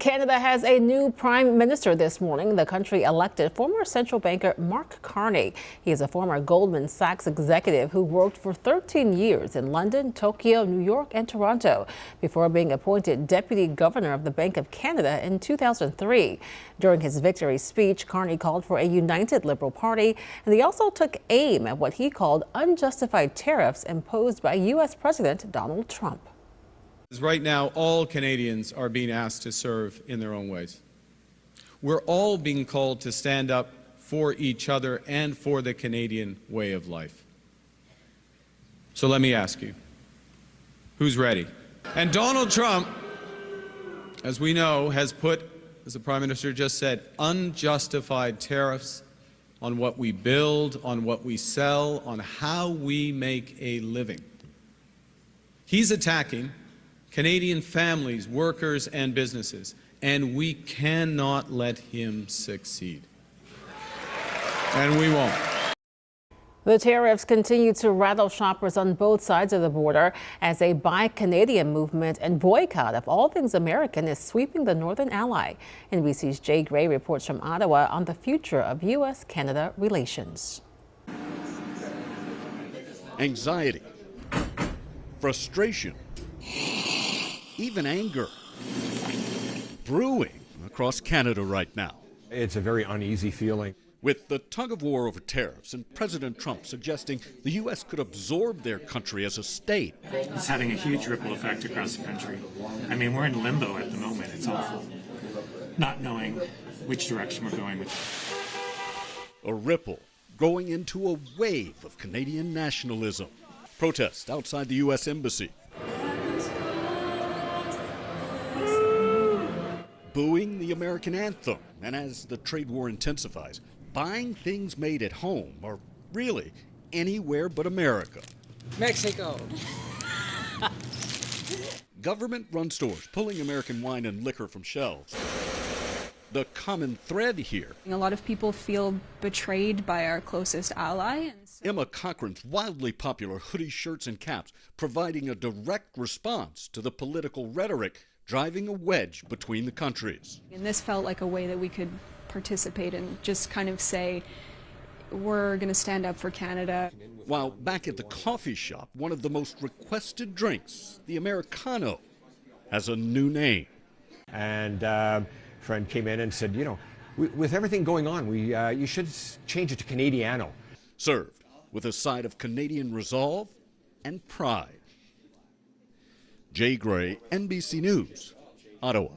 Canada has a new prime minister this morning. The country elected former central banker Mark Carney. He is a former Goldman Sachs executive who worked for 13 years in London, Tokyo, New York, and Toronto before being appointed deputy governor of the Bank of Canada in 2003. During his victory speech, Carney called for a united Liberal Party, and he also took aim at what he called unjustified tariffs imposed by U.S. President Donald Trump. Right now, all Canadians are being asked to serve in their own ways. We're all being called to stand up for each other and for the Canadian way of life. So let me ask you, who's ready? And Donald Trump, as we know, has put, as the Prime Minister just said, unjustified tariffs on what we build, on what we sell, on how we make a living. He's attacking Canadian families, workers, and businesses, and we cannot let him succeed. And we won't. The tariffs continue to rattle shoppers on both sides of the border as a Buy Canadian movement and boycott of all things American is sweeping the northern ally. NBC's Jay Gray reports from Ottawa on the future of U.S.-Canada relations. Anxiety, frustration, even anger brewing across Canada right now. It's a very uneasy feeling. With the tug of war over tariffs and President Trump suggesting the U.S. could absorb their country as a state. It's having a huge ripple effect across the country. I mean, we're in limbo at the moment. It's awful, not knowing which direction we're going with. A ripple growing into a wave of Canadian nationalism. Protests outside the U.S. Embassy. Booing the American anthem, and as the trade war intensifies, buying things made at home, or really anywhere but America. Mexico. Government-run stores pulling American wine and liquor from shelves. The common thread here. A lot of people feel betrayed by our closest ally. Emma Cochran's wildly popular hoodie, shirts, and caps providing a direct response to the political rhetoric driving a wedge between the countries. And this felt like a way that we could participate and just kind of say, we're going to stand up for Canada. While back at the coffee shop, one of the most requested drinks, the Americano, has a new name. And a friend came in and said, you know, with everything going on, you should change it to Canadiano. Served with a side of Canadian resolve and pride. Jay Gray, NBC News, Ottawa.